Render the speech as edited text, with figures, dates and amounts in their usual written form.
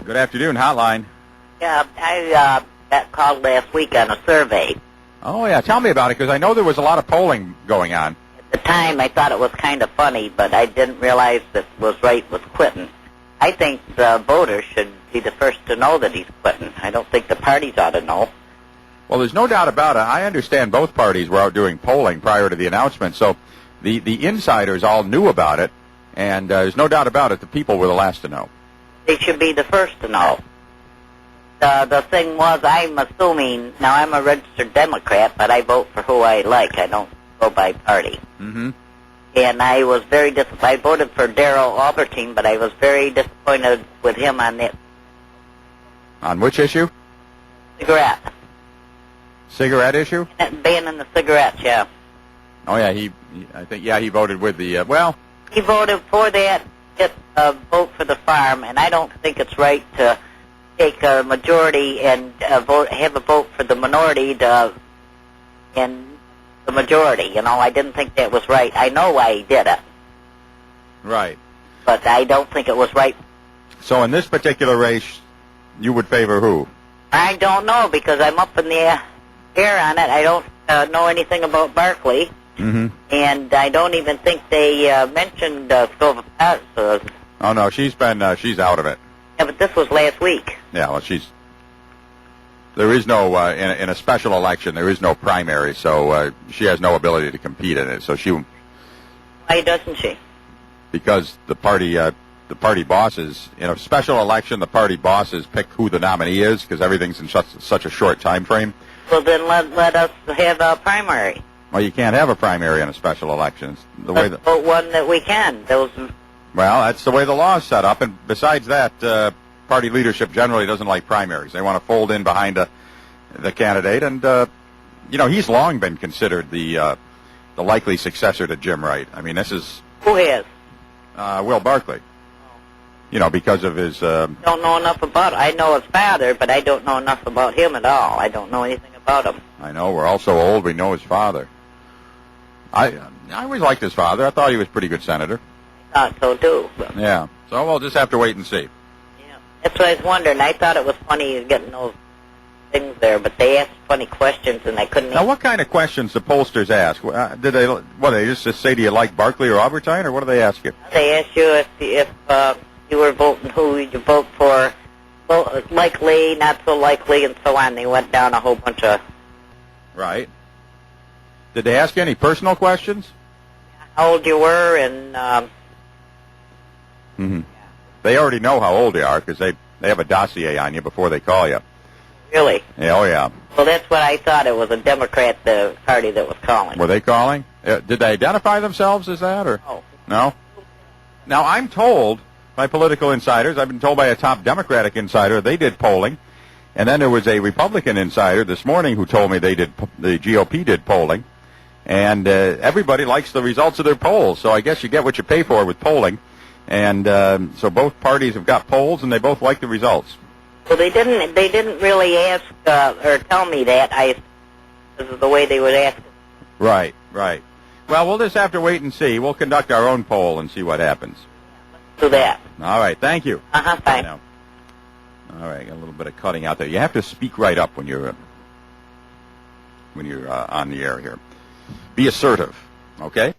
Good afternoon, Hotline. Yeah, I got called last week on a survey. Oh, yeah. Tell me about it, because I know there was a lot of polling going on. At the time, I thought it was kind of funny, but I didn't realize that was right was quitting. I think the voters should be the first to know that he's quitting. I don't think the parties ought to know. Well, there's no doubt about it. I understand both parties were out doing polling prior to the announcement, so the insiders all knew about it, and there's no doubt about it, the people were the last to know. They should be the first to know. The thing was, I'm assuming, now I'm a registered Democrat, but I vote for who I like. I don't go by party. Mm-hmm. And I was very disappointed. I voted for Darrell Albertine, but I was very disappointed with him on that. On which issue? Cigarette. Cigarette issue? Banning the cigarettes, yeah. Oh, yeah, I think he voted with the, well... He voted for that, get a vote for the farm, and I don't think it's right to take a majority and have a vote for the minority and the majority. You know, I didn't think that was right. I know why he did it. Right. But I don't think it was right. So in this particular race, you would favor who? I don't know, because I'm up in the air on it. I don't know anything about Barkley. Mm-hmm. And I don't even think they mentioned Silva Paz. Oh, no, she's out of it. Yeah, but this was last week. Yeah, well, there is no, in a special election, there is no primary, so she has no ability to compete in it. So Why doesn't she? Because the party bosses, in a special election, the party bosses pick who the nominee is, because everything's in such a short time frame. Well, then let us have a primary. Well, you can't have a primary in a special election. But one that we can. Well, that's the way the law is set up, and besides that, party leadership generally doesn't like primaries. They want to fold in behind the candidate, and he's long been considered the likely successor to Jim Wright. I mean, this is... Who is? Will Barkley. Because of his... Don't know enough about it. I know his father, but I don't know enough about him at all. I don't know anything about him. I know. We're all so old, we know his father. I always liked his father. I thought he was a pretty good senator. I thought so, too. But. Yeah. So we'll just have to wait and see. Yeah. That's what I was wondering. I thought it was funny getting those things there, but they asked funny questions, and I couldn't... Now, what kind of questions the pollsters ask? Did they just say, do you like Barkley or Albertine, or what do they ask you? They ask you if you were voting, who would you vote for, well, likely, not so likely, and so on. They went down a whole bunch of... Right. Did they ask you any personal questions? How old you were, and... Mm-hmm. They already know how old you are, because they have a dossier on you before they call you. Really? Yeah, oh, yeah. Well, that's what I thought. It was a Democrat party that was calling. Were they calling? Did they identify themselves as that, or? Oh. No? Now, I'm told by political insiders, I've been told by a top Democratic insider, they did polling, and then there was a Republican insider this morning who told me the GOP did polling, and everybody likes the results of their polls, so I guess you get what you pay for with polling, and so both parties have got polls, and they both like the results. Well, they didn't really ask or tell me that. This is the way they would ask. Right. Well, we'll just have to wait and see. We'll conduct our own poll and see what happens. Do that. All right, thank you. Bye. All right, got a little bit of cutting out there. You have to speak right up when you're on the air here. Be assertive, okay?